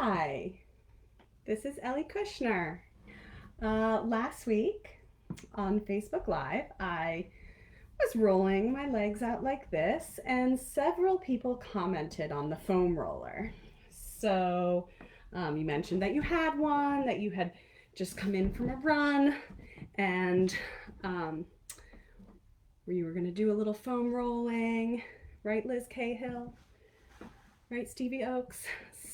Hi, this is Ellie Kushner. Last week on Facebook Live, I was rolling my legs out like this, and several people commented on the foam roller. So, you mentioned that you had one, that you had just come in from a run, and you were going to do a little foam rolling, right, Liz Cahill? Right, Stevie Oaks?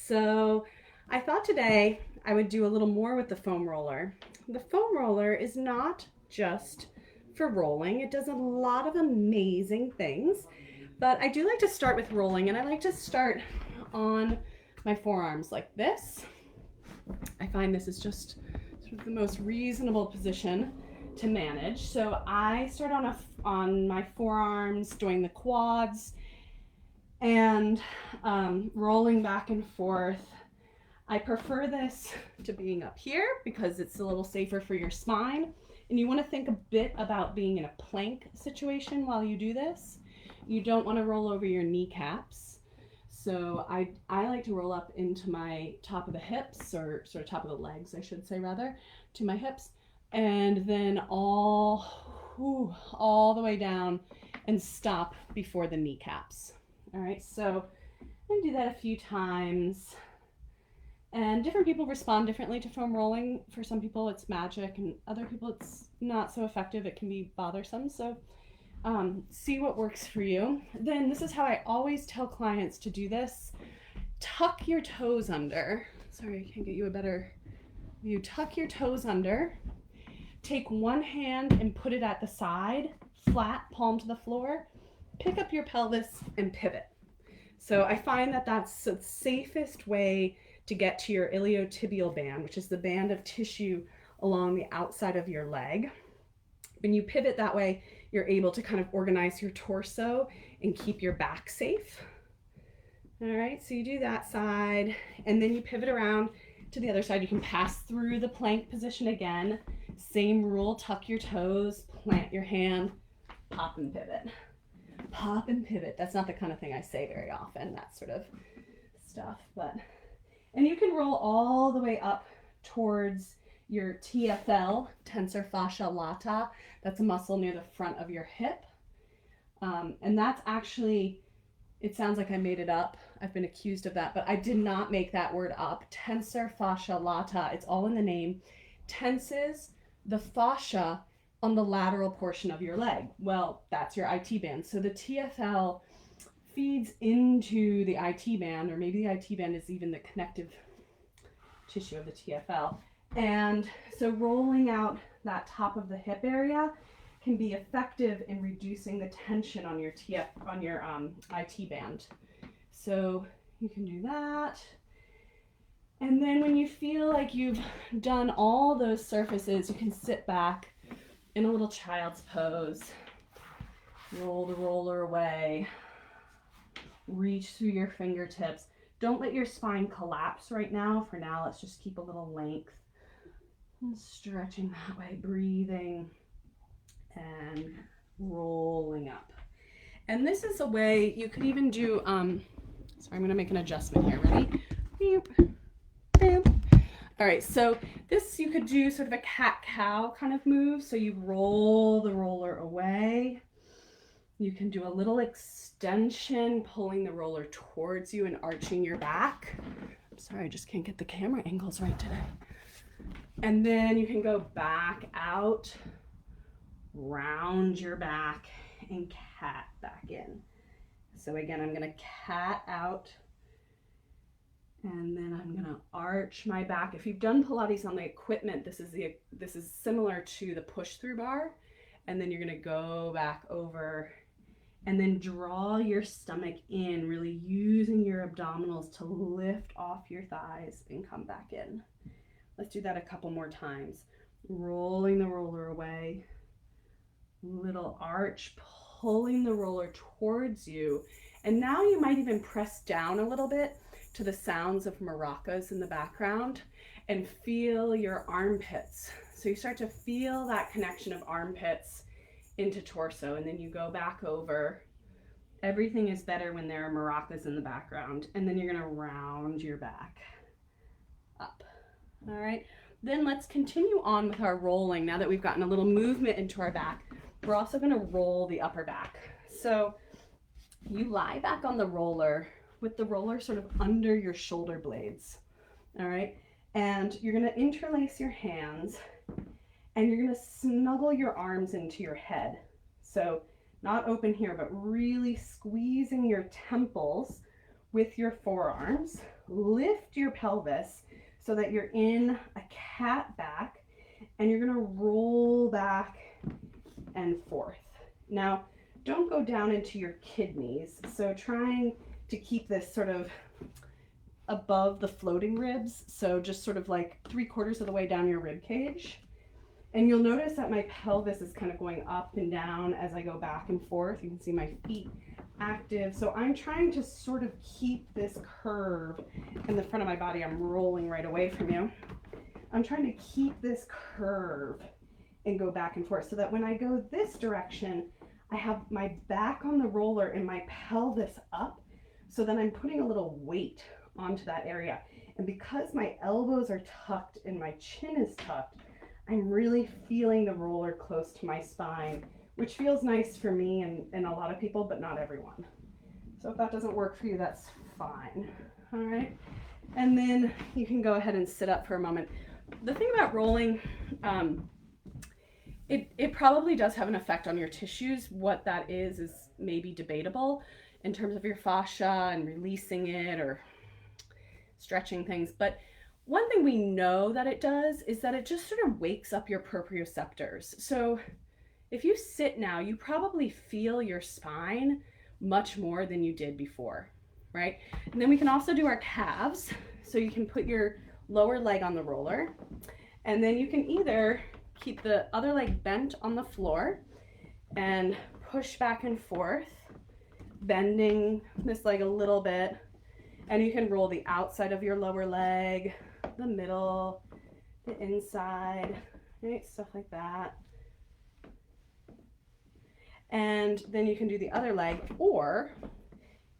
So, I thought today I would do a little more with the foam roller. The foam roller is not just for rolling. It does a lot of amazing things, but I do like to start with rolling, and I like to start on my forearms like this. I find this is just sort of the most reasonable position to manage. So I start on my forearms, doing the quads, and rolling back and forth. I prefer this to being up here because it's a little safer for your spine. And you want to think a bit about being in a plank situation while you do this. You don't want to roll over your kneecaps. So I like to roll up into my top of the hips, or sort of top of the legs, I should say rather, to my hips, and then all the way down and stop before the kneecaps. All right, so I'm going to do that a few times. And different people respond differently to foam rolling. For some people it's magic, and other people it's not so effective. It can be bothersome. So see what works for you. Then this is how I always tell clients to do this. Tuck your toes under. Sorry, I can't get you a better view. Tuck your toes under. Take one hand and put it at the side, flat, palm to the floor. Pick up your pelvis and pivot. So I find that that's the safest way to get to your iliotibial band, which is the band of tissue along the outside of your leg. When you pivot that way, you're able to kind of organize your torso and keep your back safe. All right, so you do that side, and then you pivot around to the other side. You can pass through the plank position again. Same rule, tuck your toes, plant your hand, pop and pivot. Pop and pivot. That's not the kind of thing I say very often, that sort of stuff, and you can roll all the way up towards your TFL, tensor fascia lata. That's a muscle near the front of your hip. And that's actually, it sounds like I made it up. I've been accused of that, but I did not make that word up. Tensor fascia lata, it's all in the name, tenses the fascia on the lateral portion of your leg. Well, that's your IT band. So the TFL feeds into the IT band, or maybe the IT band is even the connective tissue of the TFL. And so rolling out that top of the hip area can be effective in reducing the tension on your IT band. So you can do that. And then when you feel like you've done all those surfaces, you can sit back in a little child's pose. Roll the roller away. Reach through your fingertips. Don't let your spine collapse right now. For now, let's just keep a little length. And stretching that way, breathing and rolling up. And this is a way you could even do, sorry, I'm gonna make an adjustment here, ready? Beep, beep. All right, so this you could do sort of a cat-cow kind of move. So you roll the roller away. You can do a little extension, pulling the roller towards you and arching your back. I'm sorry, I just can't get the camera angles right today. And then you can go back out, round your back, and cat back in. So again, I'm gonna cat out, and then I'm gonna arch my back. If you've done Pilates on the equipment, this is similar to the push-through bar. And then you're gonna go back over and then draw your stomach in, really using your abdominals to lift off your thighs and come back in. Let's do that a couple more times. Rolling the roller away, little arch, pulling the roller towards you. And now you might even press down a little bit to the sounds of maracas in the background and feel your armpits. So you start to feel that connection of armpits into torso, and then you go back over. Everything is better when there are maracas in the background, and then you're gonna round your back. All right, then let's continue on with our rolling. Now that we've gotten a little movement into our back, we're also gonna roll the upper back. So you lie back on the roller with the roller sort of under your shoulder blades, all right? And you're gonna interlace your hands and you're gonna snuggle your arms into your head. So not open here, but really squeezing your temples with your forearms. Lift your pelvis so that you're in a cat back, and you're gonna roll back and forth. Now, don't go down into your kidneys. So trying to keep this sort of above the floating ribs. So just sort of like 3/4 of the way down your rib cage. And you'll notice that my pelvis is kind of going up and down as I go back and forth. You can see my feet active. So I'm trying to sort of keep this curve in the front of my body. I'm rolling right away from you. I'm trying to keep this curve and go back and forth so that when I go this direction, I have my back on the roller and my pelvis up. So then I'm putting a little weight onto that area. And because my elbows are tucked and my chin is tucked, I'm really feeling the roller close to my spine, which feels nice for me and a lot of people, but not everyone. So if that doesn't work for you, that's fine. All right. And then you can go ahead and sit up for a moment. The thing about rolling, it probably does have an effect on your tissues. What that is maybe debatable in terms of your fascia and releasing it or stretching things. But one thing we know that it does is that it just sort of wakes up your proprioceptors. So if you sit now, you probably feel your spine much more than you did before, right? And then we can also do our calves. So you can put your lower leg on the roller, and then you can either keep the other leg bent on the floor and push back and forth, bending this leg a little bit, and you can roll the outside of your lower leg, the middle, the inside, right? Stuff like that. And then you can do the other leg, or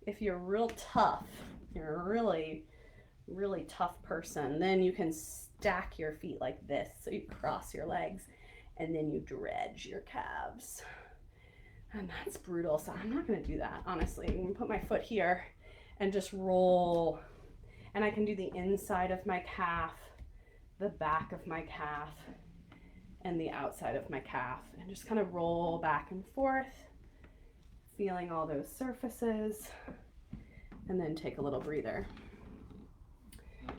if you're real tough, you're a really, really tough person, then you can stack your feet like this. So you cross your legs and then you dredge your calves. And that's brutal, so I'm not gonna do that, honestly. I'm gonna put my foot here and just roll. And I can do the inside of my calf, the back of my calf, and the outside of my calf, and just kind of roll back and forth, feeling all those surfaces, and then take a little breather.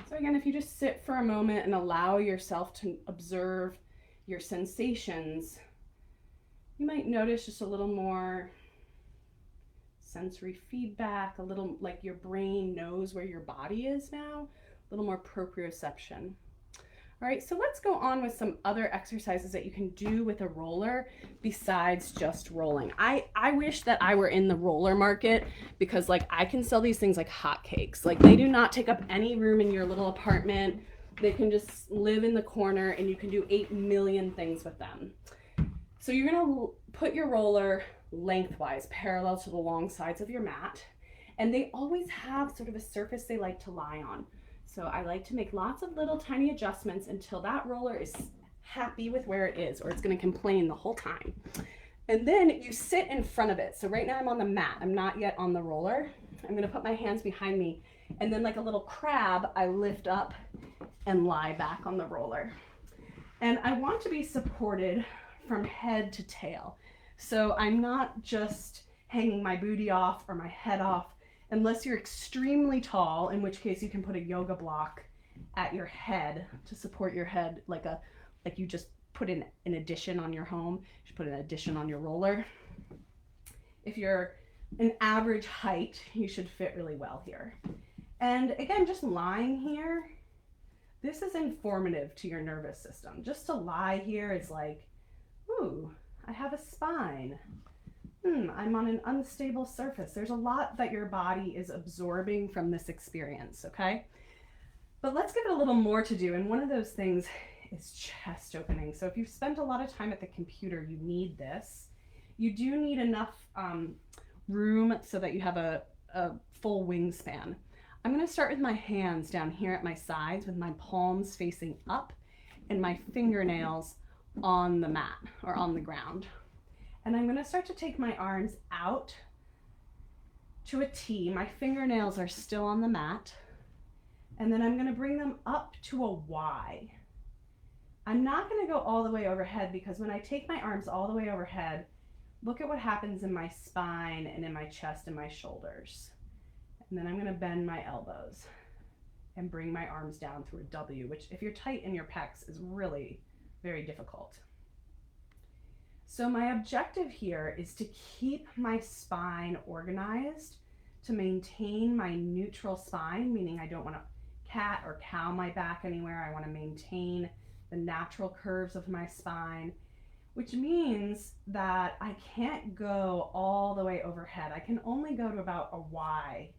So again, if you just sit for a moment and allow yourself to observe your sensations, you might notice just a little more sensory feedback, a little like your brain knows where your body is now, a little more proprioception. All right, so let's go on with some other exercises that you can do with a roller besides just rolling. I wish that I were in the roller market, because like I can sell these things like hotcakes. Like they do not take up any room in your little apartment. They can just live in the corner and you can do 8 million things with them. So you're gonna put your roller lengthwise, parallel to the long sides of your mat. And they always have sort of a surface they like to lie on. So I like to make lots of little tiny adjustments until that roller is happy with where it is, or it's gonna complain the whole time. And then you sit in front of it. So right now I'm on the mat, I'm not yet on the roller. I'm gonna put my hands behind me, and then like a little crab, I lift up and lie back on the roller. And I want to be supported from head to tail. So I'm not just hanging my booty off or my head off, unless you're extremely tall, in which case you can put a yoga block at your head to support your head, like you just put in an addition on your home. You should put an addition on your roller. If you're an average height, you should fit really well here. And again, just lying here, this is informative to your nervous system. Just to lie here is like, ooh, I have a spine. I'm on an unstable surface. There's a lot that your body is absorbing from this experience, okay? But let's give it a little more to do, and one of those things is chest opening. So if you've spent a lot of time at the computer, you need this. You do need enough room so that you have a full wingspan. I'm going to start with my hands down here at my sides with my palms facing up and my fingernails on the mat or on the ground. And I'm going to start to take my arms out to a T. My fingernails are still on the mat. And then I'm going to bring them up to a Y. I'm not going to go all the way overhead because when I take my arms all the way overhead, look at what happens in my spine and in my chest and my shoulders. And then I'm going to bend my elbows and bring my arms down through a W, which if you're tight in your pecs is really very difficult. So my objective here is to keep my spine organized, to maintain my neutral spine, meaning I don't want to cat or cow my back anywhere. I want to maintain the natural curves of my spine, which means that I can't go all the way overhead. I can only go to about a Y.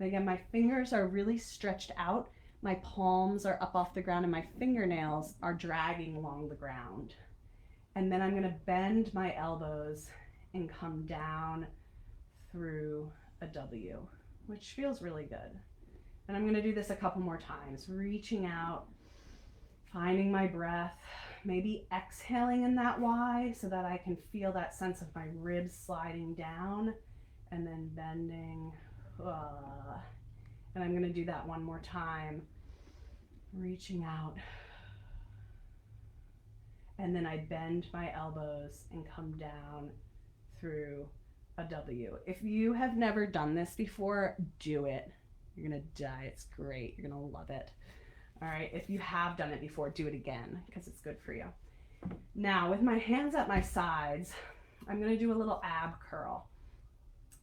And again, my fingers are really stretched out. My palms are up off the ground and my fingernails are dragging along the ground. And then I'm going to bend my elbows and come down through a W, which feels really good. And I'm going to do this a couple more times, reaching out, finding my breath, maybe exhaling in that Y so that I can feel that sense of my ribs sliding down and then bending. And I'm going to do that one more time, reaching out. And then I bend my elbows and come down through a W. If you have never done this before, do it. You're going to die. It's great. You're going to love it. All right. If you have done it before, do it again because it's good for you. Now, with my hands at my sides, I'm going to do a little ab curl.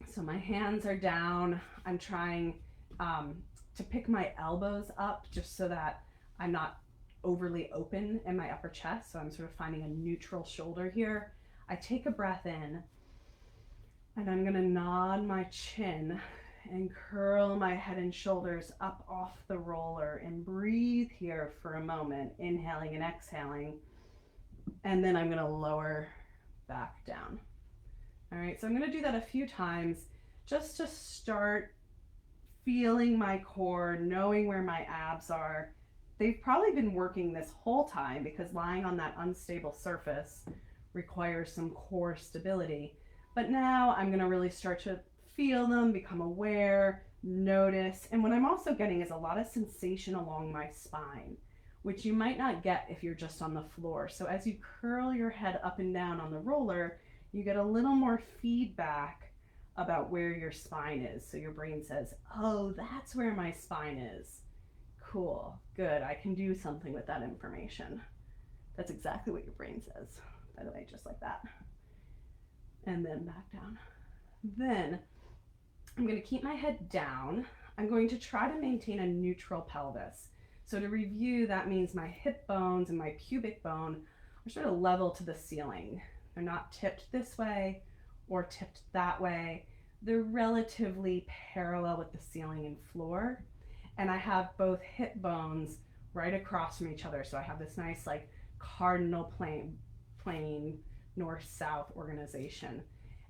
So my hands are down. I'm trying to pick my elbows up just so that I'm not overly open in my upper chest. So I'm sort of finding a neutral shoulder here. I take a breath in and I'm going to nod my chin and curl my head and shoulders up off the roller and breathe here for a moment, inhaling and exhaling. And then I'm going to lower back down. All right, so I'm going to do that a few times just to start feeling my core, knowing where my abs are. They've probably been working this whole time because lying on that unstable surface requires some core stability. But now I'm going to really start to feel them, become aware, notice. And what I'm also getting is a lot of sensation along my spine, which you might not get if you're just on the floor. So as you curl your head up and down on the roller, you get a little more feedback about where your spine is. So your brain says, oh, that's where my spine is. Cool, good, I can do something with that information. That's exactly what your brain says, by the way, just like that. And then back down. Then I'm going to keep my head down. I'm going to try to maintain a neutral pelvis. So to review, that means my hip bones and my pubic bone are sort of level to the ceiling. They're not tipped this way or tipped that way. They're relatively parallel with the ceiling and floor. And I have both hip bones right across from each other. So I have this nice like cardinal plane north-south organization.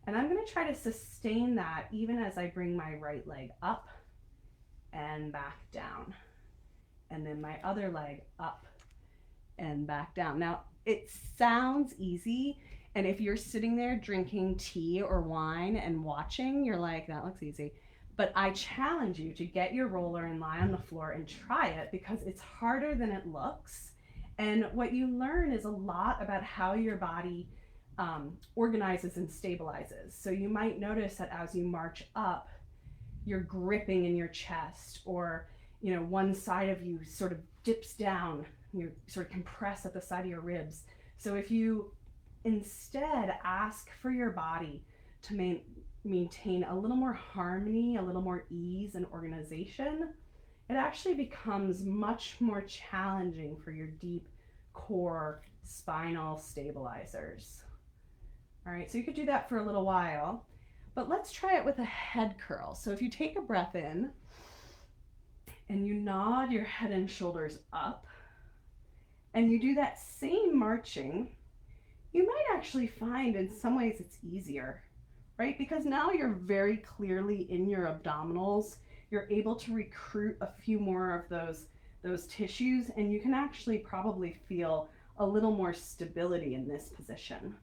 And I'm going to try to sustain that even as I bring my right leg up and back down. And then my other leg up and back down. Now, it sounds easy. And if you're sitting there drinking tea or wine and watching, you're like, that looks easy. But I challenge you to get your roller and lie on the floor and try it because it's harder than it looks. And what you learn is a lot about how your body organizes and stabilizes. So you might notice that as you march up, you're gripping in your chest, or one side of you sort of dips down, you sort of compress at the side of your ribs. So if you instead ask for your body to maintain a little more harmony, a little more ease and organization, it actually becomes much more challenging for your deep core spinal stabilizers. All right, so you could do that for a little while, but let's try it with a head curl. So if you take a breath in and you nod your head and shoulders up, and you do that same marching, you might actually find in some ways it's easier, right? Because now you're very clearly in your abdominals. you're able to recruit a few more of those tissues, and you can actually probably feel a little more stability in this position,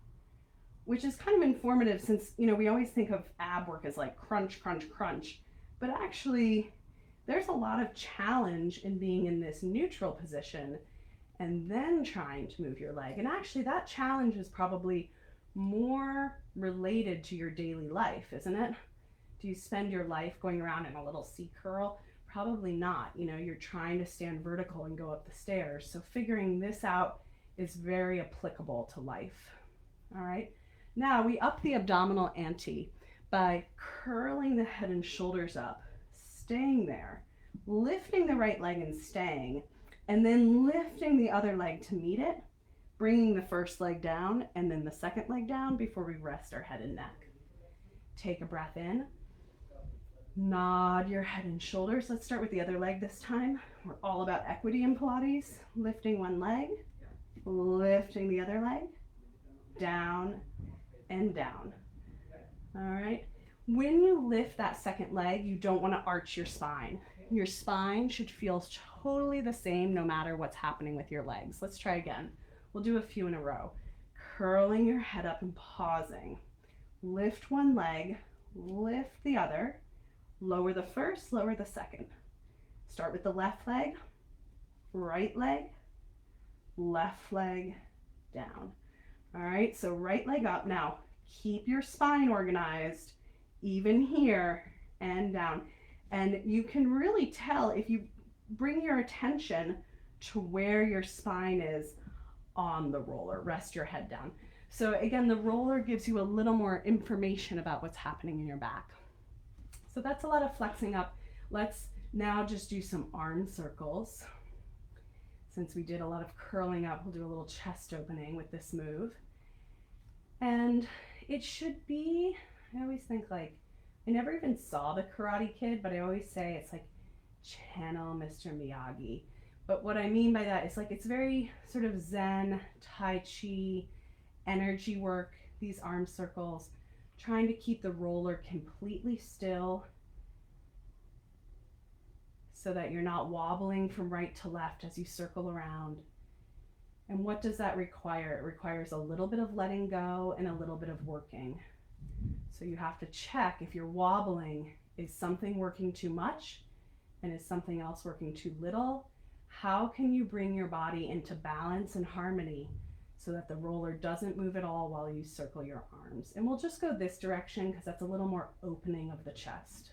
which is kind of informative since, you know, we always think of ab work as like crunch, crunch, crunch, but actually there's a lot of challenge in being in this neutral position and then trying to move your leg. And actually that challenge is probably more related to your daily life, isn't it? Do you spend your life going around in a little C curl? Probably not. You know, you're trying to stand vertical and go up the stairs. So figuring this out is very applicable to life. All right. Now we up the abdominal ante by curling the head and shoulders up, staying there, lifting the right leg and staying, and then lifting the other leg to meet it, bringing the first leg down and then the second leg down before we rest our head and neck. Take a breath in. Nod your head and shoulders. Let's start with the other leg this time. We're all about equity in Pilates. Lifting one leg, lifting the other leg, down and down. All right. When you lift that second leg, you don't want to arch your spine. Your spine should feel totally the same no matter what's happening with your legs. Let's try again. We'll do a few in a row. Curling your head up and pausing. Lift one leg, lift the other. Lower the first, lower the second. Start with the left leg, right leg, left leg, down. All right, so right leg up. Now, keep your spine organized, even here and down. And you can really tell if you bring your attention to where your spine is on the roller. Rest your head down. So again, the roller gives you a little more information about what's happening in your back. So that's a lot of flexing up. Let's now just do some arm circles. Since we did a lot of curling up, we'll do a little chest opening with this move. And it should be, I always think like, I never even saw the Karate Kid, but I always say it's like channel Mr. Miyagi. But what I mean by that is like, it's very sort of Zen, Tai Chi, energy work, these arm circles, trying to keep the roller completely still so that you're not wobbling from right to left as you circle around. And what does that require? It requires a little bit of letting go and a little bit of working. So you have to check if you're wobbling, is something working too much and is something else working too little? How can you bring your body into balance and harmony so that the roller doesn't move at all while you circle your arms? And we'll just go this direction because that's a little more opening of the chest.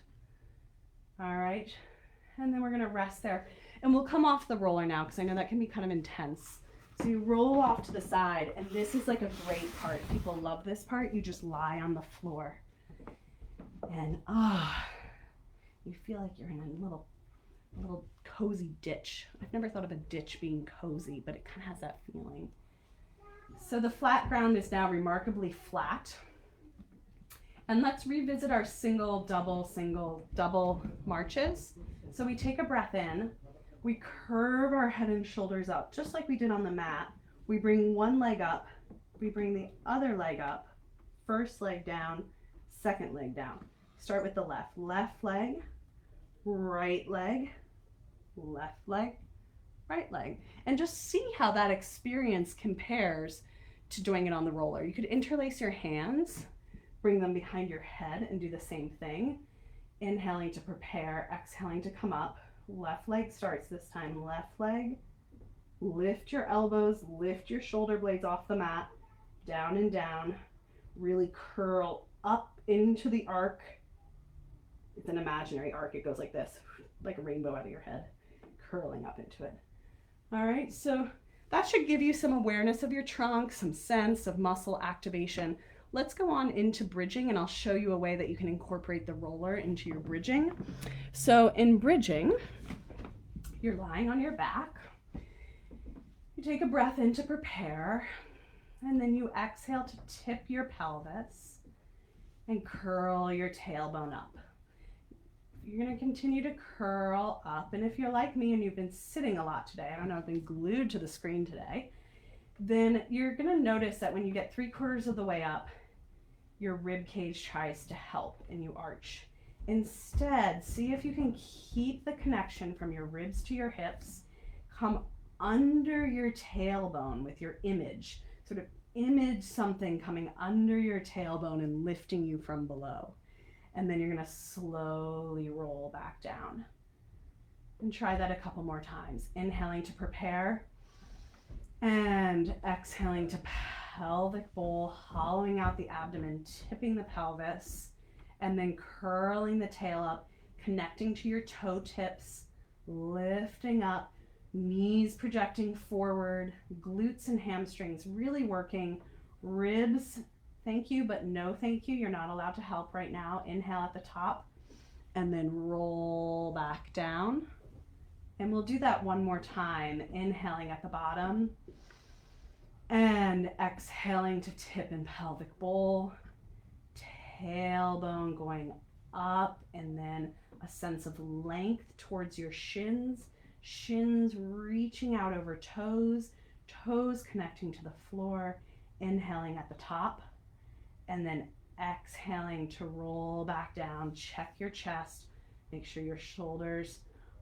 All right, and then we're gonna rest there. And we'll come off the roller now because I know that can be kind of intense. So you roll off to the side, and this is like a great part. People love this part. You just lie on the floor. And you feel like you're in a little cozy ditch. I've never thought of a ditch being cozy, but it kind of has that feeling. So the flat ground is now remarkably flat. And let's revisit our single, double marches. So we take a breath in. We curve our head and shoulders up, just like we did on the mat. We bring one leg up, we bring the other leg up, first leg down, second leg down. Start with the left leg, right leg, left leg, right leg. And just see how that experience compares to doing it on the roller. You could interlace your hands, bring them behind your head and do the same thing. Inhaling to prepare, exhaling to come up. Left leg starts this time. Left leg, lift your elbows, lift your shoulder blades off the mat, down and down. Really curl up into the arc. It's an imaginary arc. It goes like this, like a rainbow out of your head, curling up into it. All right, so that should give you some awareness of your trunk, some sense of muscle activation. Let's go on into bridging, and I'll show you a way that you can incorporate the roller into your bridging. So in bridging, you're lying on your back. You take a breath in to prepare, and then you exhale to tip your pelvis and curl your tailbone up. You're going to continue to curl up, and if you're like me and you've been sitting a lot today, I don't know, I've been glued to the screen today, then you're going to notice that when you get 3/4 of the way up, your rib cage tries to help and you arch. Instead, see if you can keep the connection from your ribs to your hips. Come under your tailbone with your image. Sort of image something coming under your tailbone and lifting you from below. And then you're going to slowly roll back down. And try that a couple more times. Inhaling to prepare and exhaling to pelvic bowl, hollowing out the abdomen, tipping the pelvis, and then curling the tail up, connecting to your toe tips, lifting up, knees projecting forward, glutes and hamstrings really working, ribs, thank you, but no thank you. You're not allowed to help right now. Inhale at the top and then roll back down. And we'll do that one more time, inhaling at the bottom and exhaling to tip and pelvic bowl, tailbone going up, and then a sense of length towards your shins, shins reaching out over toes, toes connecting to the floor, inhaling at the top, and then exhaling to roll back down. Check your chest, make sure your shoulders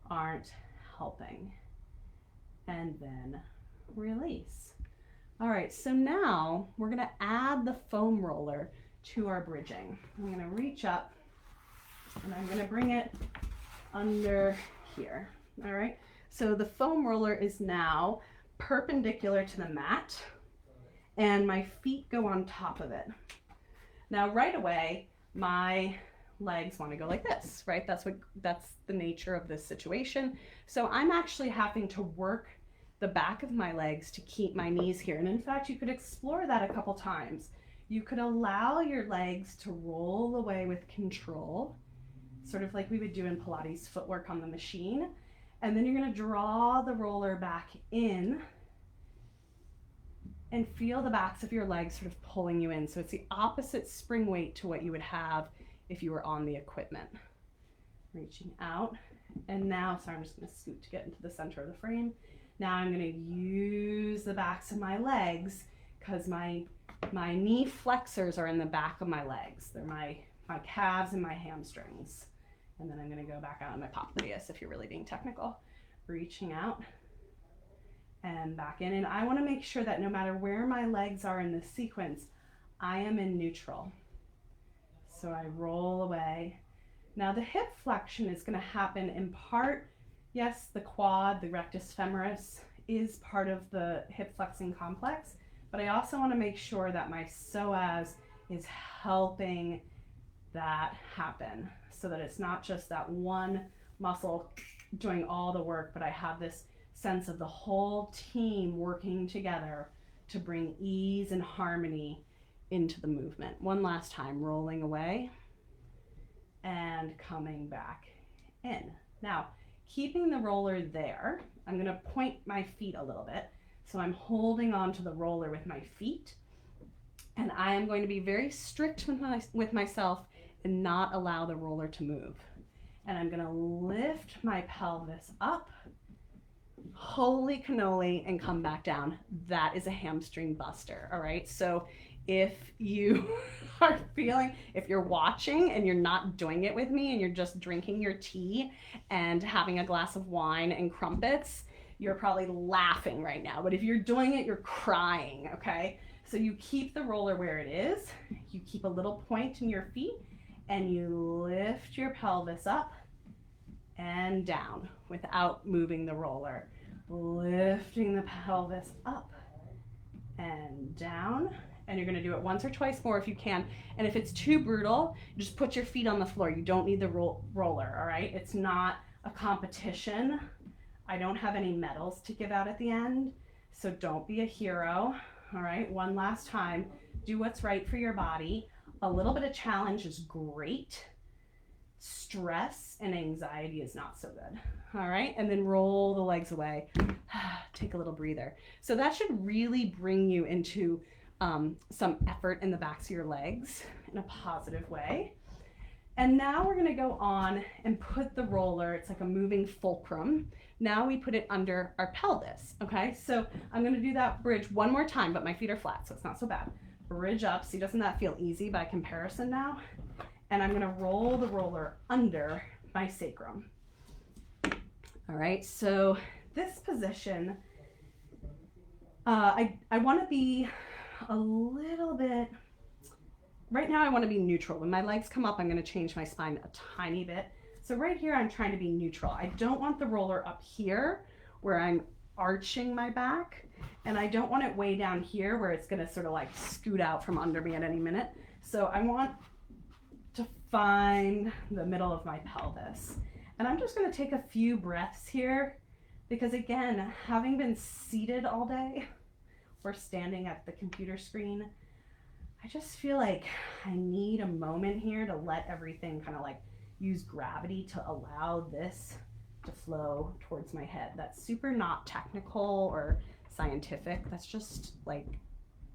aren't helping, and then release. All right, so now we're gonna add the foam roller to our bridging. I'm gonna reach up and I'm gonna bring it under here. All right, so the foam roller is now perpendicular to the mat and my feet go on top of it. Now right away, my legs want to go like this, right? That's the nature of this situation. So I'm actually having to work the back of my legs to keep my knees here. And in fact, you could explore that a couple times. You could allow your legs to roll away with control, sort of like we would do in Pilates footwork on the machine. And then you're going to draw the roller back in and feel the backs of your legs sort of pulling you in. So it's the opposite spring weight to what you would have if you were on the equipment. Reaching out. And now, sorry, I'm just going to scoot to get into the center of the frame. Now I'm going to use the backs of my legs because my knee flexors are in the back of my legs. They're my calves and my hamstrings. And then I'm going to go back out on my popliteus if you're really being technical. Reaching out and back in. And I want to make sure that no matter where my legs are in this sequence, I am in neutral. So I roll away. Now the hip flexion is going to happen in part, yes, the quad, the rectus femoris is part of the hip flexing complex, but I also want to make sure that my psoas is helping that happen so that it's not just that one muscle doing all the work, but I have this sense of the whole team working together to bring ease and harmony into the movement. One last time, rolling away and coming back in. Now, keeping the roller there, I'm going to point my feet a little bit. So I'm holding on to the roller with my feet, and I am going to be very strict with myself and not allow the roller to move. And I'm going to lift my pelvis up, holy cannoli, and come back down. That is a hamstring buster, all right? So if you are feeling, if you're watching and you're not doing it with me and you're just drinking your tea and having a glass of wine and crumpets, you're probably laughing right now. But if you're doing it, you're crying, okay? So you keep the roller where it is. You keep a little point in your feet and you lift your pelvis up and down without moving the roller. Lifting the pelvis up and down. And you're going to do it once or twice more if you can. And if it's too brutal, just put your feet on the floor. You don't need the roller, all right? It's not a competition. I don't have any medals to give out at the end, so don't be a hero, all right? One last time, do what's right for your body. A little bit of challenge is great. Stress and anxiety is not so good, all right? And then roll the legs away. Take a little breather. So that should really bring you into some effort in the backs of your legs in a positive way. And now we're gonna go on and put the roller, it's like a moving fulcrum. Now we put it under our pelvis, okay? So I'm gonna do that bridge one more time, but my feet are flat, so it's not so bad. Bridge up, see, doesn't that feel easy by comparison now? and I'm gonna roll the roller under my sacrum. All right, so this position, I wanna be a little bit, right now I wanna be neutral. When my legs come up, I'm gonna change my spine a tiny bit. So right here, I'm trying to be neutral. I don't want the roller up here where I'm arching my back, and I don't want it way down here where it's gonna sort of like scoot out from under me at any minute. So I want to find the middle of my pelvis. And I'm just gonna take a few breaths here because again, having been seated all day or standing at the computer screen, I just feel like I need a moment here to let everything kind of like use gravity to allow this to flow towards my head. That's super not technical or scientific. That's just like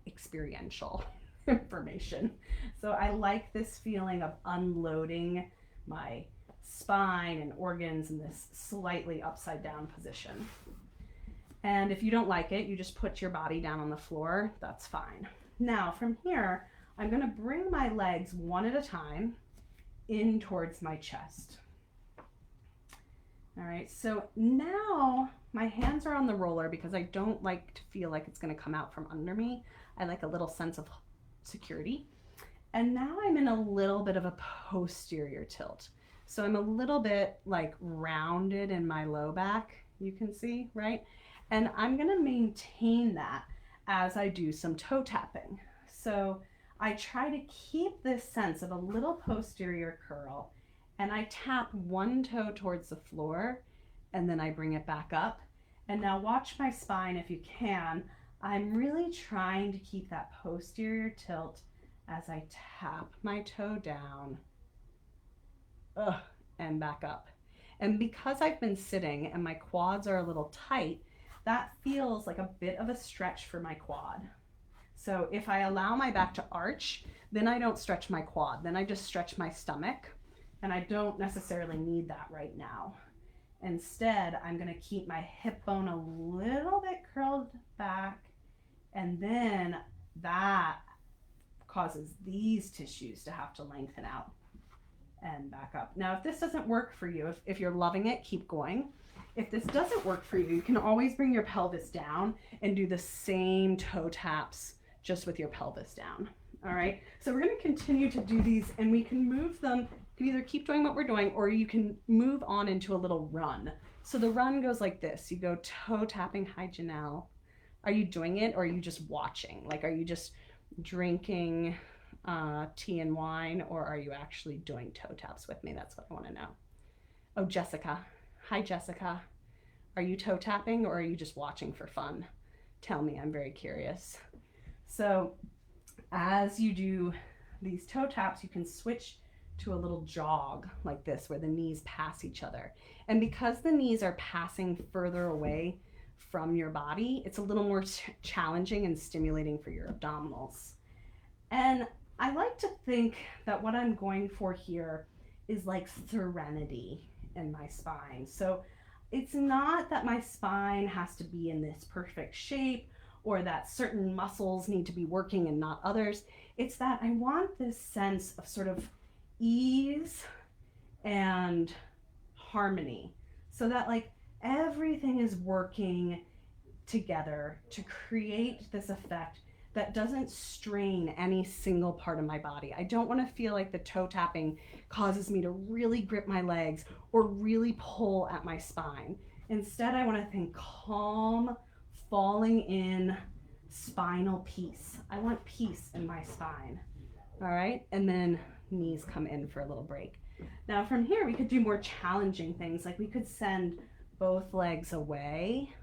experiential information. So I like this feeling of unloading my spine and organs in this slightly upside down position. And if you don't like it, you just put your body down on the floor. That's fine. Now from here, I'm going to bring my legs one at a time in towards my chest. All right, so now my hands are on the roller because I don't like to feel like it's going to come out from under me. I like a little sense of security. And now I'm in a little bit of a posterior tilt. So I'm a little bit like rounded in my low back, you can see, right? And I'm going to maintain that as I do some toe tapping. So I try to keep this sense of a little posterior curl, and I tap one toe towards the floor and then I bring it back up. And now watch my spine if you can. I'm really trying to keep that posterior tilt as I tap my toe down and back up. And because I've been sitting and my quads are a little tight, that feels like a bit of a stretch for my quad. So if I allow my back to arch, then I don't stretch my quad, then I just stretch my stomach, and I don't necessarily need that right now. Instead, I'm gonna keep my hip bone a little bit curled back, and then that causes these tissues to have to lengthen out and back up. Now, if this doesn't work for you, if you're loving it, keep going. If this doesn't work for you, you can always bring your pelvis down and do the same toe taps just with your pelvis down. All right, so we're going to continue to do these, and we can move them. You can either keep doing what we're doing, or you can move on into a little run. So the run goes like this. You go toe tapping. Hi, Janelle. Are you doing it, or are you just watching? Like, are you just drinking tea and wine, or are you actually doing toe taps with me? That's what I want to know. Oh, Jessica. Hi, Jessica. Are you toe tapping, or are you just watching for fun? Tell me, I'm very curious. So as you do these toe taps, you can switch to a little jog like this where the knees pass each other. And because the knees are passing further away from your body, it's a little more challenging and stimulating for your abdominals. And I like to think that what I'm going for here is like serenity in my spine. So it's not that my spine has to be in this perfect shape or that certain muscles need to be working and not others. It's that I want this sense of sort of ease and harmony so that like everything is working together to create this effect that doesn't strain any single part of my body. I don't want to feel like the toe tapping causes me to really grip my legs or really pull at my spine. Instead, I want to think calm, falling in spinal peace. I want peace in my spine. All right, and then knees come in for a little break. Now from here, we could do more challenging things. Like we could send both legs away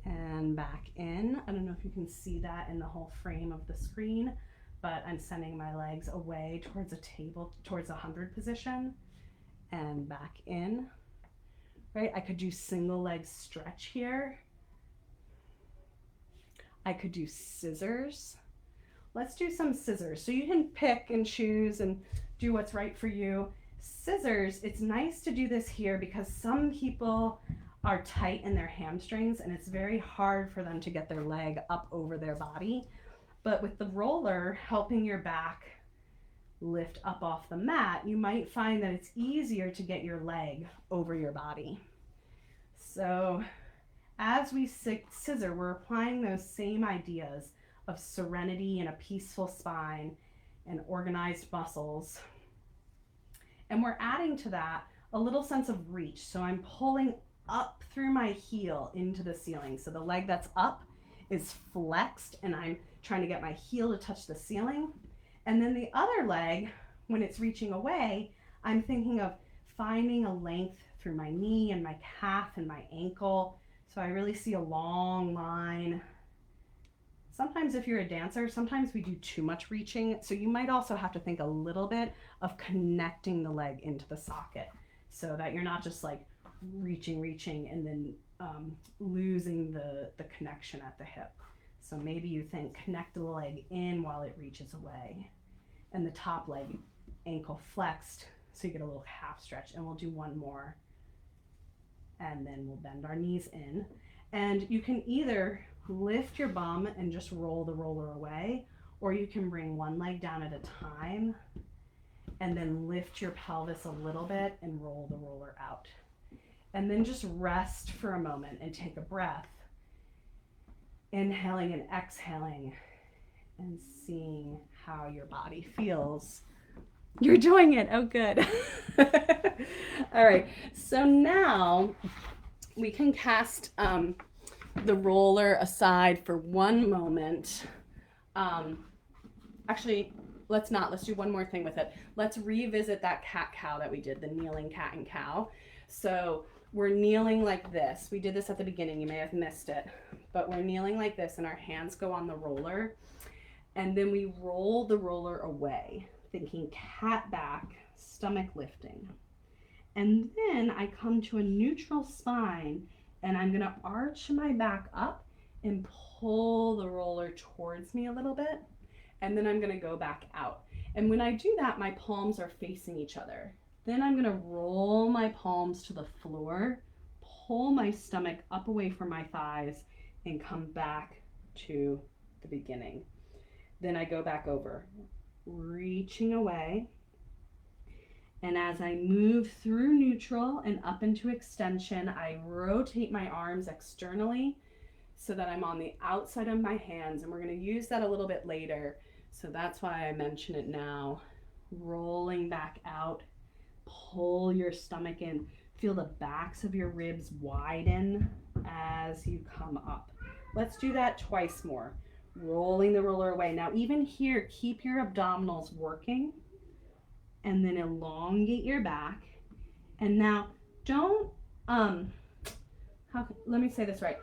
and back in. I don't know if you can see that in the whole frame of the screen, but I'm sending my legs away towards a table, towards 100 position, and back in, right? I could do single leg stretch here. I could do scissors. Let's do some scissors. So you can pick and choose and do what's right for you. Scissors, it's nice to do this here because some people are tight in their hamstrings and it's very hard for them to get their leg up over their body. But with the roller helping your back lift up off the mat, you might find that it's easier to get your leg over your body. So as we scissor, we're applying those same ideas of serenity and a peaceful spine and organized muscles. And we're adding to that a little sense of reach. So I'm pulling up through my heel into the ceiling. So the leg that's up is flexed and I'm trying to get my heel to touch the ceiling. And then the other leg, when it's reaching away, I'm thinking of finding a length through my knee and my calf and my ankle. So I really see a long line. Sometimes if you're a dancer, sometimes we do too much reaching. So you might also have to think a little bit of connecting the leg into the socket so that you're not just like reaching and then losing the connection at the hip. So maybe you think connect the leg in while it reaches away, and the top leg ankle flexed so you get a little half stretch. And we'll do one more, and then we'll bend our knees in. And you can either lift your bum and just roll the roller away, or you can bring one leg down at a time and then lift your pelvis a little bit and roll the roller out. And then just rest for a moment and take a breath, inhaling and exhaling and seeing how your body feels. You're doing it. Oh, good. All right. So now we can cast the roller aside for one moment. Actually, let's do one more thing with it. Let's revisit that cat-cow that we did, the kneeling cat and cow. So we're kneeling like this. We did this at the beginning. You may have missed it, but we're kneeling like this and our hands go on the roller. And then we roll the roller away, thinking cat back, stomach lifting. And then I come to a neutral spine and I'm gonna arch my back up and pull the roller towards me a little bit. And then I'm gonna go back out. And when I do that, my palms are facing each other. Then I'm gonna roll my palms to the floor, pull my stomach up away from my thighs, and come back to the beginning. Then I go back over, reaching away. And as I move through neutral and up into extension, I rotate my arms externally so that I'm on the outside of my hands. And we're going to use that a little bit later. So that's why I mention it now. Rolling back out, pull your stomach in. Feel the backs of your ribs widen as you come up. Let's do that twice more. Rolling the roller away. Now even here, keep your abdominals working and then elongate your back. And now don't, let me say this right.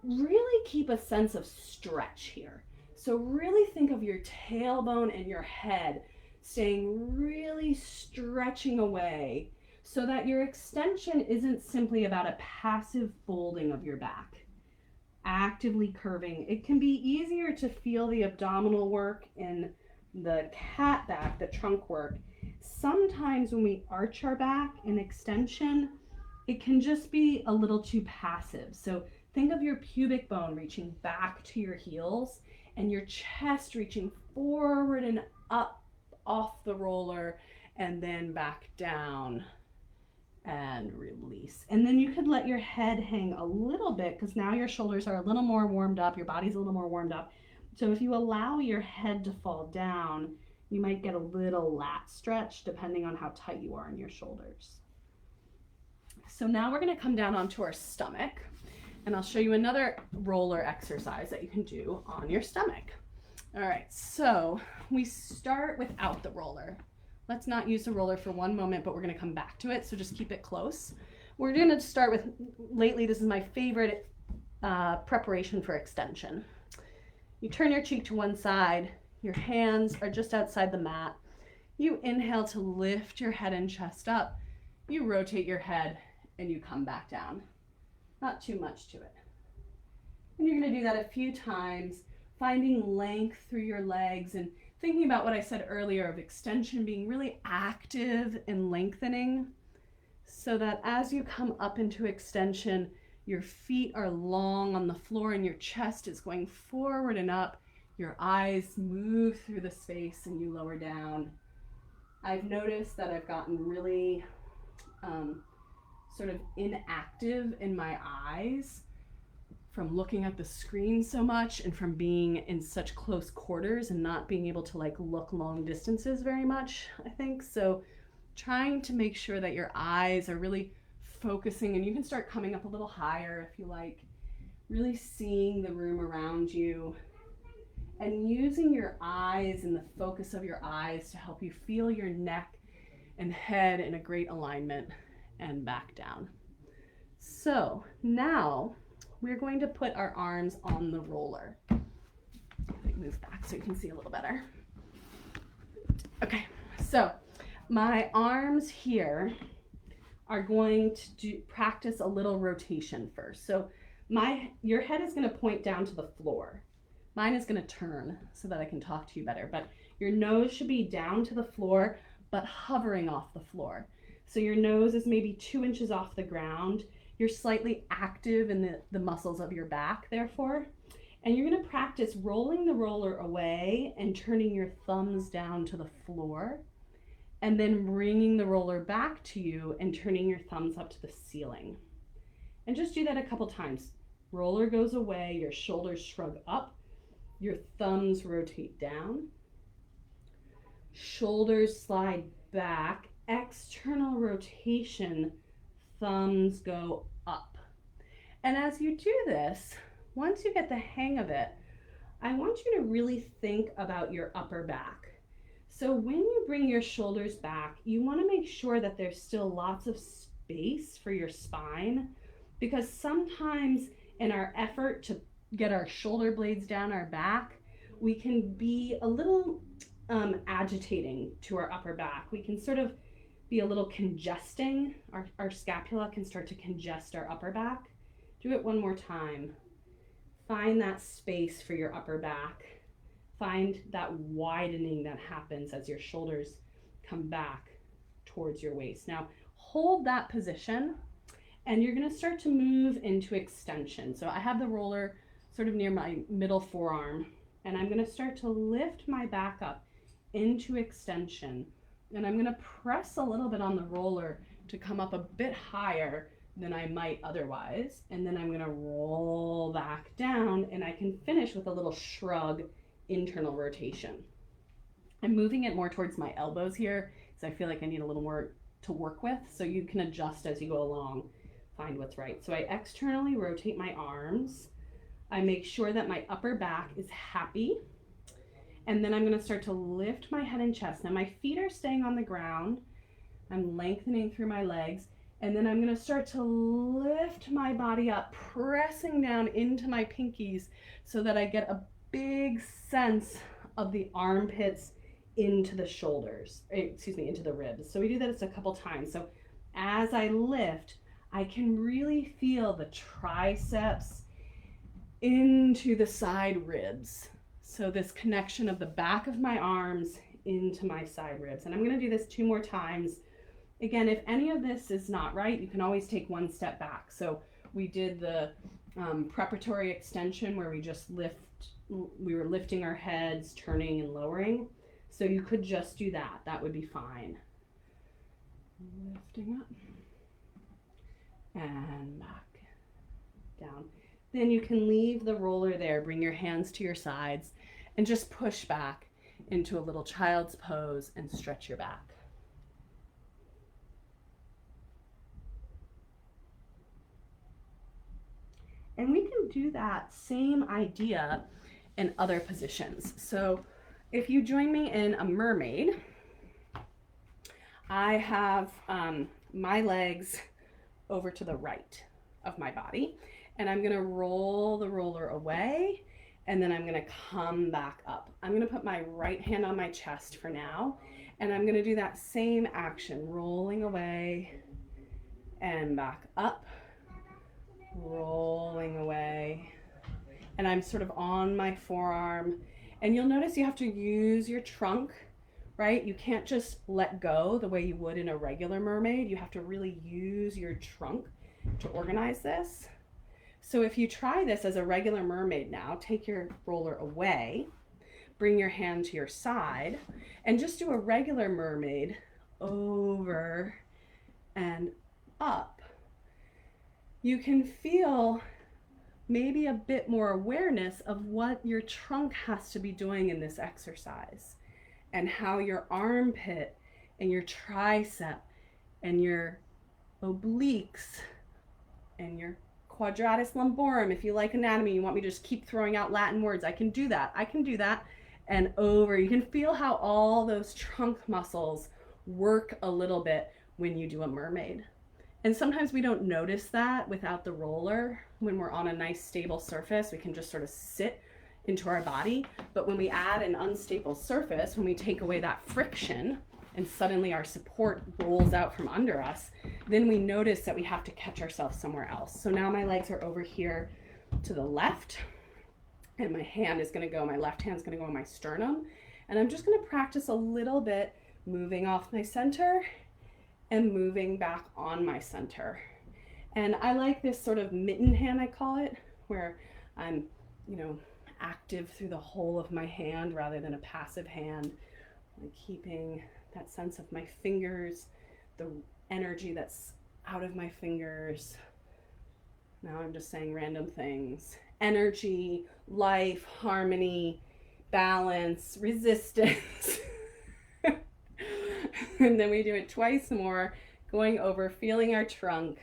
Really keep a sense of stretch here. So really think of your tailbone and your head staying really stretching away so that your extension isn't simply about a passive folding of your back. Actively curving. It can be easier to feel the abdominal work in the cat back, the trunk work. Sometimes when we arch our back in extension, it can just be a little too passive. So think of your pubic bone reaching back to your heels and your chest reaching forward and up off the roller and then back down and release. And then you could let your head hang a little bit because now your shoulders are a little more warmed up, your body's a little more warmed up. So if you allow your head to fall down, you might get a little lat stretch depending on how tight you are in your shoulders. So now we're going to come down onto our stomach and I'll show you another roller exercise that you can do on your stomach. All right, so we start without the roller. Let's not use the roller for one moment, but we're going to come back to it, so just keep it close. We're going to start with, lately this is my favorite preparation for extension. You turn your cheek to one side, your hands are just outside the mat. You inhale to lift your head and chest up. You rotate your head and you come back down. Not too much to it. And you're going to do that a few times, finding length through your legs and thinking about what I said earlier of extension being really active and lengthening so that as you come up into extension, your feet are long on the floor and your chest is going forward and up. Your eyes move through the space and you lower down I've noticed that I've gotten really sort of inactive in my eyes from looking at the screen so much and from being in such close quarters and not being able to like look long distances very much, I think. So trying to make sure that your eyes are really focusing, and you can start coming up a little higher if you like, really seeing the room around you and using your eyes and the focus of your eyes to help you feel your neck and head in a great alignment and back down. So now we're going to put our arms on the roller. Let me move back so you can see a little better. Okay, so my arms here are going to practice a little rotation first. So your head is going to point down to the floor. Mine is going to turn so that I can talk to you better, but your nose should be down to the floor, but hovering off the floor. So your nose is maybe 2 inches off the ground. You're slightly active in the muscles of your back, therefore. And you're going to practice rolling the roller away and turning your thumbs down to the floor, and then bringing the roller back to you and turning your thumbs up to the ceiling. And just do that a couple times. Roller goes away, your shoulders shrug up, your thumbs rotate down, shoulders slide back, external rotation, thumbs go up. And as you do this, once you get the hang of it, I want you to really think about your upper back. So when you bring your shoulders back, you want to make sure that there's still lots of space for your spine, because sometimes in our effort to get our shoulder blades down our back, we can be a little agitating to our upper back. We can sort of be a little congesting. Our scapula can start to congest our upper back. Do it one more time. Find that space for your upper back. Find that widening that happens as your shoulders come back towards your waist. Now hold that position, and you're going to start to move into extension. So I have the roller sort of near my middle forearm, and I'm going to start to lift my back up into extension, and I'm going to press a little bit on the roller to come up a bit higher than I might otherwise, and then I'm going to roll back down, and I can finish with a little shrug internal rotation. I'm moving it more towards my elbows here because I feel like I need a little more to work with, so you can adjust as you go along, find what's right. So I externally rotate my arms. I make sure that my upper back is happy, and then I'm going to start to lift my head and chest. Now my feet are staying on the ground. I'm lengthening through my legs, and then I'm going to start to lift my body up, pressing down into my pinkies so that I get a big sense of the armpits into the shoulders, into the ribs. So we do that a couple times. So as I lift, I can really feel the triceps into the side ribs. So this connection of the back of my arms into my side ribs. And I'm going to do this 2 more times. Again, if any of this is not right, you can always take one step back. So we did the preparatory extension where we were lifting our heads, turning and lowering. So you could just do that. That would be fine. Lifting up and back down. Then you can leave the roller there, bring your hands to your sides, and just push back into a little child's pose and stretch your back. And we can do that same idea in other positions. So if you join me in a mermaid, I have my legs over to the right of my body, and I'm going to roll the roller away, and then I'm going to come back up. I'm going to put my right hand on my chest for now, and I'm going to do that same action, rolling away and back up, rolling away, and I'm sort of on my forearm. And you'll notice you have to use your trunk, right? You can't just let go the way you would in a regular mermaid. You have to really use your trunk to organize this. So if you try this as a regular mermaid now, take your roller away, bring your hand to your side and just do a regular mermaid over and up, you can feel maybe a bit more awareness of what your trunk has to be doing in this exercise, and how your armpit and your tricep and your obliques and your quadratus lumborum, if you like anatomy, you want me to just keep throwing out Latin words, I can do that. I can do that. And over, you can feel how all those trunk muscles work a little bit when you do a mermaid. And sometimes we don't notice that without the roller. When we're on a nice stable surface, we can just sort of sit into our body. But when we add an unstable surface, when we take away that friction and suddenly our support rolls out from under us, then we notice that we have to catch ourselves somewhere else. So now my legs are over here to the left, and my hand is going to go, my left hand's going to go on my sternum. And I'm just going to practice a little bit moving off my center and moving back on my center. And I like this sort of mitten hand, I call it, where I'm, active through the whole of my hand rather than a passive hand. Like keeping that sense of my fingers, the energy that's out of my fingers. Now I'm just saying random things. Energy, life, harmony, balance, resistance. And then we do it twice more, going over, feeling our trunk.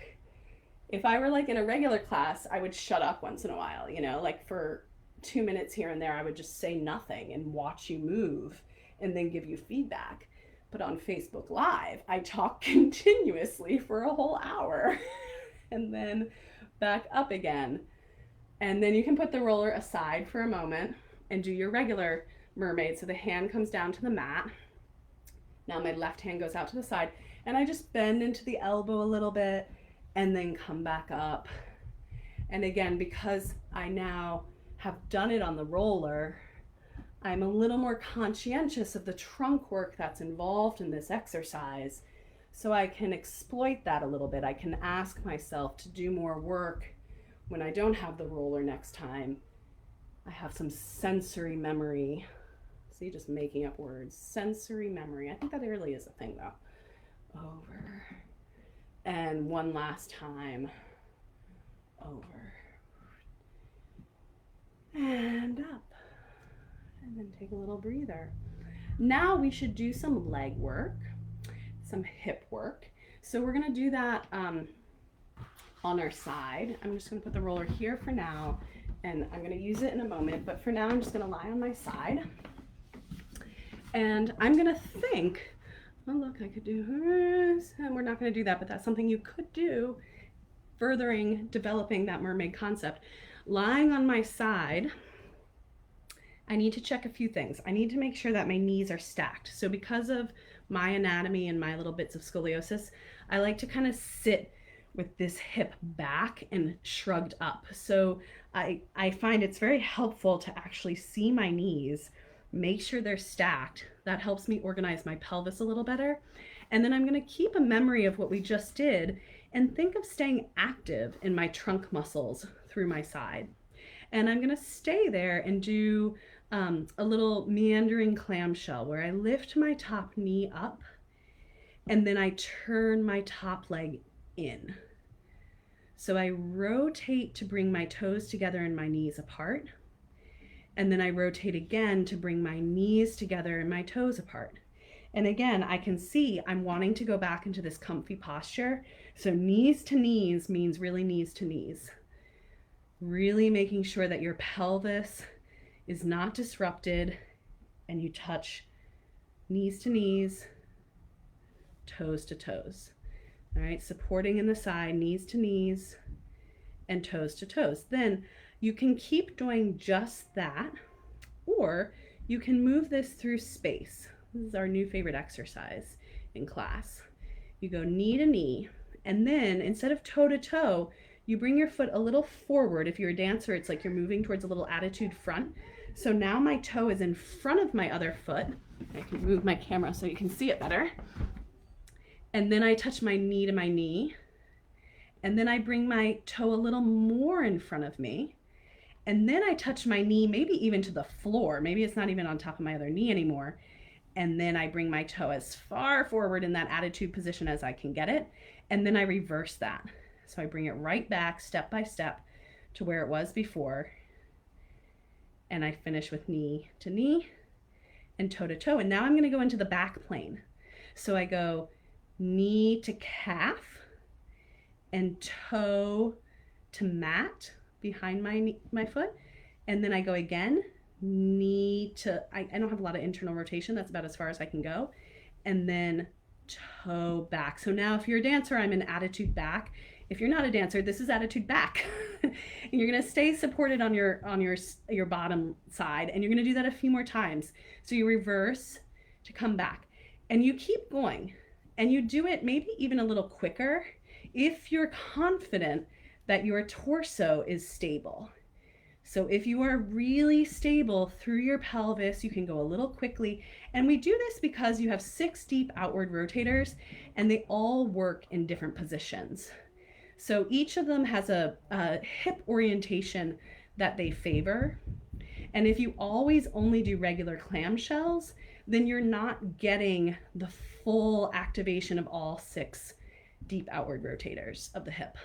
If I were like in a regular class, I would shut up once in a while, like for 2 minutes here and there, I would just say nothing and watch you move and then give you feedback. But on Facebook Live, I talk continuously for a whole hour and then back up again. And then you can put the roller aside for a moment and do your regular mermaid. So the hand comes down to the mat. Now my left hand goes out to the side and I just bend into the elbow a little bit and then come back up. And again, because I now have done it on the roller, I'm a little more conscientious of the trunk work that's involved in this exercise. So I can exploit that a little bit. I can ask myself to do more work when I don't have the roller next time. I have some sensory memory. See, just making up words. Sensory memory. I think that really is a thing though. Over. And one last time. Over. And up. And then take a little breather. Now we should do some leg work, some hip work. So we're gonna do that on our side. I'm just gonna put the roller here for now, and I'm gonna use it in a moment, but for now I'm just gonna lie on my side. And I'm gonna think, oh look, I could do this, and we're not gonna do that, but that's something you could do, furthering developing that mermaid concept. Lying on my side, I need to check a few things. I need to make sure that my knees are stacked. So because of my anatomy and my little bits of scoliosis, I like to kind of sit with this hip back and shrugged up. So I find it's very helpful to actually see my knees, make sure they're stacked. That helps me organize my pelvis a little better. And then I'm gonna keep a memory of what we just did and think of staying active in my trunk muscles through my side. And I'm gonna stay there and do a little meandering clamshell where I lift my top knee up and then I turn my top leg in. So I rotate to bring my toes together and my knees apart. And then I rotate again to bring my knees together and my toes apart. And again, I can see I'm wanting to go back into this comfy posture. So knees to knees means really knees to knees. Really making sure that your pelvis is not disrupted and you touch knees to knees, toes to toes. All right, supporting in the side, knees to knees and toes to toes. Then you can keep doing just that, or you can move this through space. This is our new favorite exercise in class. You go knee to knee, and then instead of toe to toe, you bring your foot a little forward. If you're a dancer, it's like you're moving towards a little attitude front. So now my toe is in front of my other foot. I can move my camera so you can see it better. And then I touch my knee to my knee. And then I bring my toe a little more in front of me. And then I touch my knee, maybe even to the floor. Maybe it's not even on top of my other knee anymore. And then I bring my toe as far forward in that attitude position as I can get it. And then I reverse that. So I bring it right back step by step to where it was before. And I finish with knee to knee and toe to toe. And now I'm going to go into the back plane. So I go knee to calf and toe to mat behind my foot. And then I go again, knee to, I don't have a lot of internal rotation. That's about as far as I can go. And then toe back. So now if you're a dancer, I'm in attitude back. If you're not a dancer, this is attitude back. And you're going to stay supported on your bottom side. And you're going to do that a few more times. So you reverse to come back. And you keep going. And you do it maybe even a little quicker if you're confident that your torso is stable. So if you are really stable through your pelvis, you can go a little quickly. And we do this because you have 6 deep outward rotators and they all work in different positions. So each of them has a hip orientation that they favor. And if you always only do regular clamshells, then you're not getting the full activation of all 6 deep outward rotators of the hip.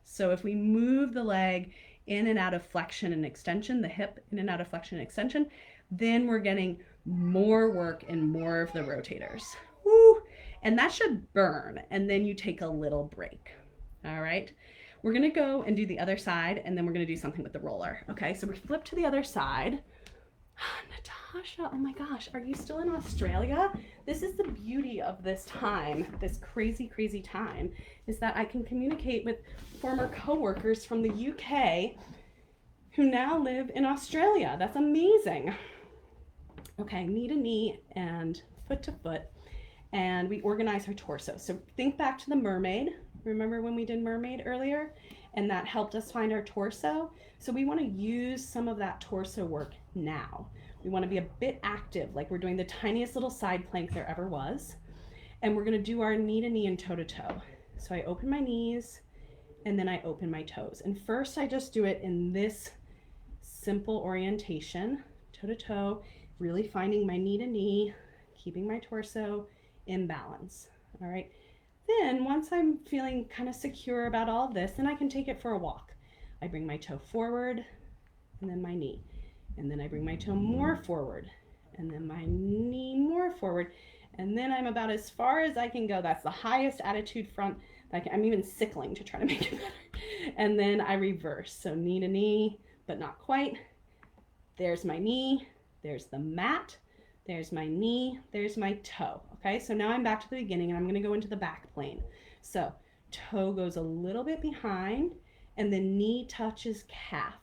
So if we move the leg in and out of flexion and extension, the hip in and out of flexion and extension, then we're getting more work and more of the rotators. Woo! And that should burn. And then you take a little break. All right. We're going to go and do the other side, and then we're going to do something with the roller. Okay. So we flip to the other side. Natasha, oh my gosh, are you still in Australia? This is the beauty of this time, this crazy, crazy time, is that I can communicate with former coworkers from the UK who now live in Australia. That's amazing. Okay, knee to knee and foot to foot, and we organize our torso. So think back to the mermaid. Remember when we did mermaid earlier? And that helped us find our torso. So we want to use some of that torso work now. We want to be a bit active, like we're doing the tiniest little side plank there ever was. And we're going to do our knee to knee and toe to toe. So I open my knees and then I open my toes. And first I just do it in this simple orientation, toe to toe, really finding my knee to knee, keeping my torso in balance. All right. Then once I'm feeling kind of secure about all this, then I can take it for a walk. I bring my toe forward and then my knee. And then I bring my toe more forward and then my knee more forward. And then I'm about as far as I can go. That's the highest attitude front. I'm even sickling to try to make it better. And then I reverse. So knee to knee, but not quite. There's my knee. There's the mat. There's my knee. There's my toe. Okay, so now I'm back to the beginning and I'm going to go into the back plane. So toe goes a little bit behind and then knee touches calf.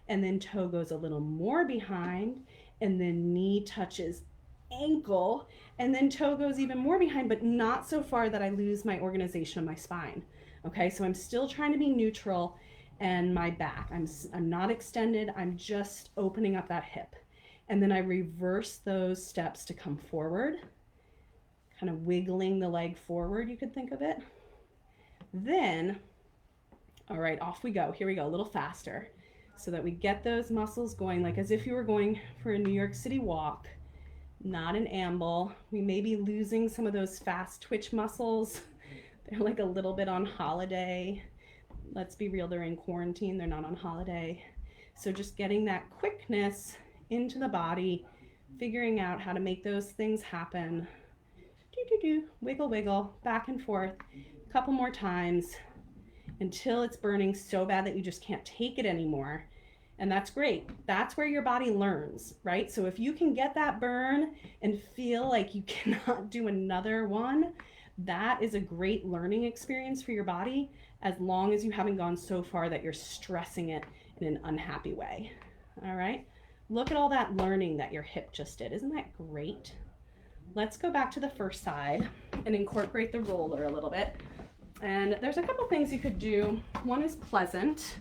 And then toe goes a little more behind and then knee touches ankle. And then toe goes even more behind, but not so far that I lose my organization of my spine. Okay, so I'm still trying to be neutral and my back. I'm not extended. I'm just opening up that hip. And then I reverse those steps to come forward, kind of wiggling the leg forward, you could think of it. Then, all right, off we go. Here we go, a little faster so that we get those muscles going, like as if you were going for a New York City walk, not an amble. We may be losing some of those fast twitch muscles. They're like a little bit on holiday. Let's be real, they're in quarantine, they're not on holiday. So just getting that quickness into the body, figuring out how to make those things happen. Wiggle, wiggle, back and forth, a couple more times until it's burning so bad that you just can't take it anymore. And that's great. That's where your body learns, right? So if you can get that burn and feel like you cannot do another one, that is a great learning experience for your body, as long as you haven't gone so far that you're stressing it in an unhappy way. All right. Look at all that learning that your hip just did. Isn't that great? Let's go back to the first side and incorporate the roller a little bit. And there's a couple things you could do. One is pleasant,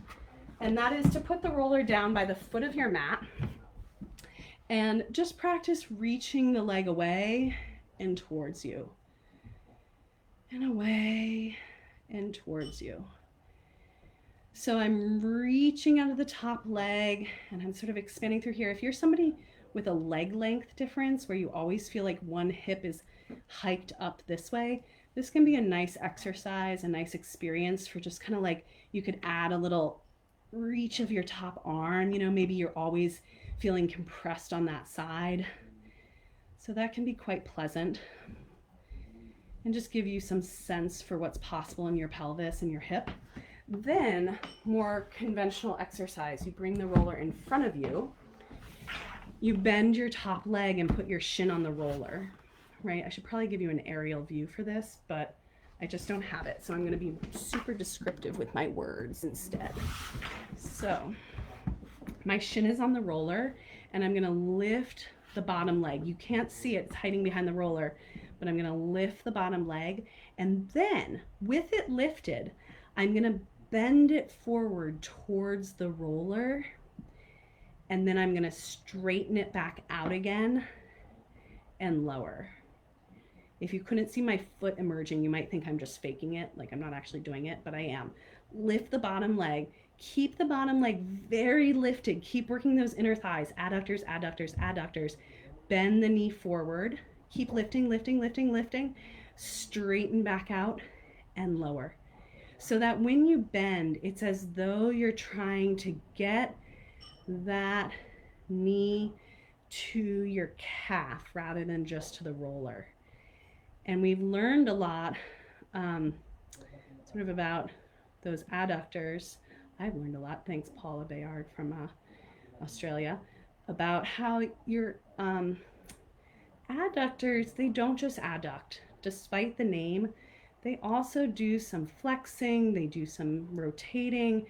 and that is to put the roller down by the foot of your mat and just practice reaching the leg away and towards you. And away and towards you. So I'm reaching out of the top leg and I'm sort of expanding through here. If you're somebody with a leg length difference where you always feel like one hip is hiked up this way, this can be a nice exercise, a nice experience for just kind of like you could add a little reach of your top arm. You know, maybe you're always feeling compressed on that side. So that can be quite pleasant and just give you some sense for what's possible in your pelvis and your hip. Then, more conventional exercise. You bring the roller in front of you. You bend your top leg and put your shin on the roller, right? I should probably give you an aerial view for this, but I just don't have it. So I'm going to be super descriptive with my words instead. So my shin is on the roller and I'm going to lift the bottom leg. You can't see it, it's hiding behind the roller, but I'm going to lift the bottom leg. And then with it lifted, I'm going to bend it forward towards the roller, and then I'm going to straighten it back out again and lower. If you couldn't see my foot emerging, you might think I'm just faking it, like I'm not actually doing it, but I am. Lift the bottom leg. Keep the bottom leg very lifted. Keep working those inner thighs, adductors, adductors, adductors. Bend the knee forward. Keep lifting, lifting, lifting, lifting. Straighten back out and lower. So that when you bend, it's as though you're trying to get that knee to your calf rather than just to the roller. And we've learned a lot sort of about those adductors. I've learned a lot, thanks Paula Bayard from Australia, about how your adductors, they don't just adduct. Despite the name, they also do some flexing, they do some rotating.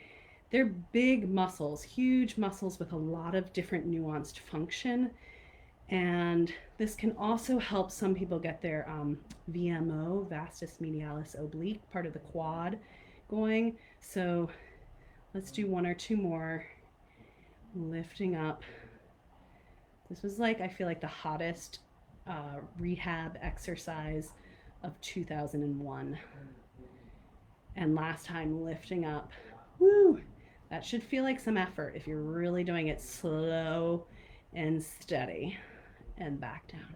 They're big muscles, huge muscles with a lot of different nuanced function. And this can also help some people get their VMO, vastus medialis oblique, part of the quad going. So let's do one or two more. Lifting up. This was like, I feel like the hottest rehab exercise of 2001. And last time lifting up, woo, that should feel like some effort if you're really doing it slow and steady, and back down.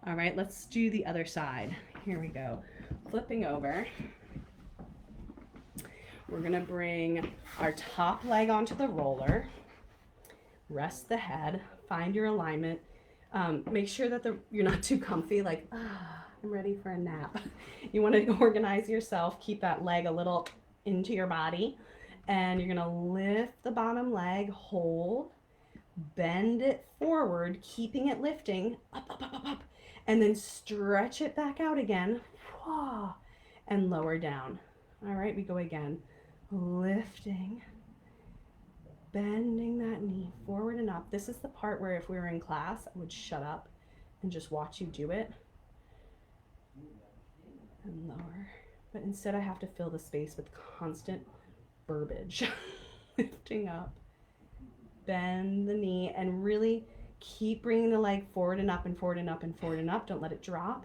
All right, let's do the other side. Here we go. Flipping over. We're gonna bring our top leg onto the roller. Rest the head, find your alignment. Make sure that you're not too comfy, like, I'm ready for a nap. You want to organize yourself, keep that leg a little into your body, and you're gonna lift the bottom leg, hold, bend it forward, keeping it lifting, up, up, up, up, up, and then stretch it back out again, and lower down. All right, we go again. Lifting, bending that knee forward and up. This is the part where if we were in class, I would shut up and just watch you do it. And lower. But instead I have to fill the space with constant verbiage. Lifting up, bend the knee, and really keep bringing the leg forward and up and forward and up and forward and up. Don't let it drop.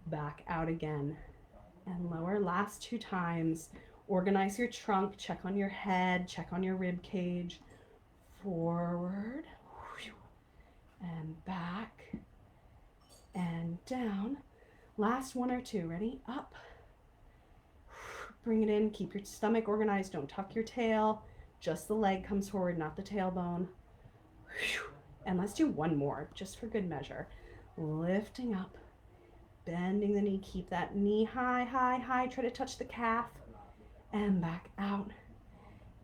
Back out again and lower. Last two times. Organize your trunk, check on your head, check on your rib cage. Forward and back and down. Last one or two. Ready? Up. Bring it in. Keep your stomach organized. Don't tuck your tail. Just the leg comes forward, not the tailbone. And let's do one more, just for good measure. Lifting up, bending the knee. Keep that knee high, high, high. Try to touch the calf. And back out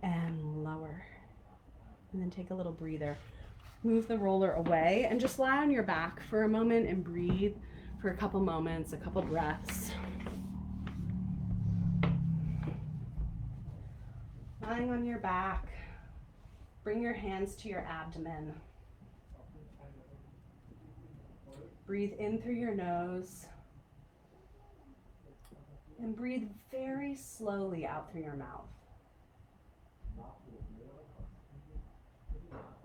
and lower. And then take a little breather. Move the roller away and just lie on your back for a moment and breathe for a couple moments, a couple breaths. Lying on your back, bring your hands to your abdomen. Breathe in through your nose. And breathe very slowly out through your mouth.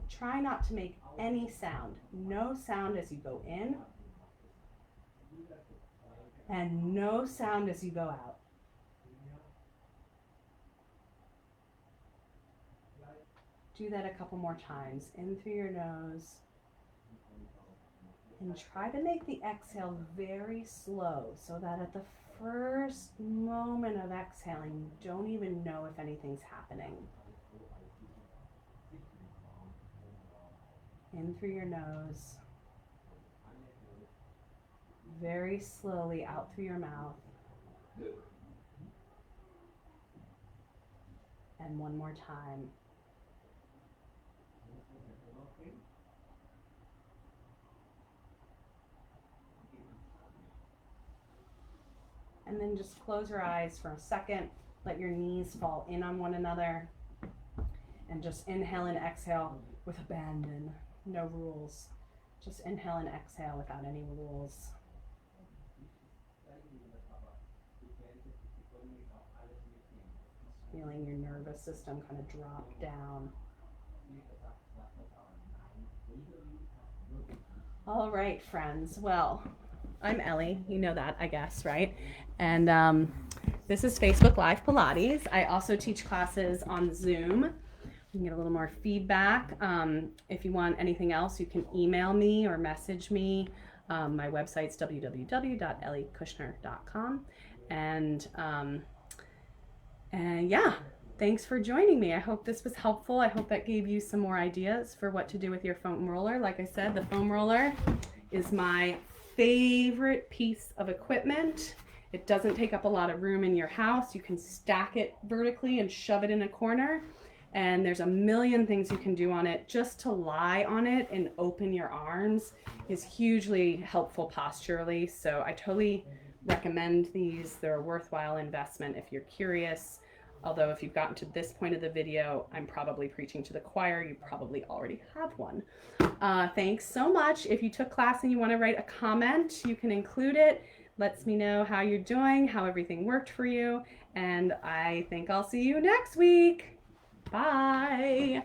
Try not to make any sound. No sound as you go in, and no sound as you go out. do that a couple more times. In through your nose. And try to make the exhale very slow so that at the first moment of exhaling, you don't even know if anything's happening. In through your nose. Very slowly out through your mouth. And one more time. And then just close your eyes for a second. Let your knees fall in on one another. And just inhale and exhale with abandon. No rules. Just inhale and exhale without any rules. Feeling your nervous system kind of drop down. All right, friends. Well, I'm Ellie. You know that, I guess, right? And this is Facebook Live Pilates. I also teach classes on Zoom. You can get a little more feedback. If you want anything else, you can email me or message me. My website's www.elliekushner.com. And yeah, thanks for joining me. I hope this was helpful. I hope that gave you some more ideas for what to do with your foam roller. Like I said, the foam roller is my favorite piece of equipment. It doesn't take up a lot of room in your house. You can stack it vertically and shove it in a corner. And there's a million things you can do on it. Just to lie on it and open your arms is hugely helpful posturally. So I totally recommend these. They're a worthwhile investment if you're curious. Although if you've gotten to this point of the video, I'm probably preaching to the choir. You probably already have one. Thanks so much. If you took class and you want to write a comment, you can include it. Lets me know how you're doing, how everything worked for you. And I think I'll see you next week. Bye.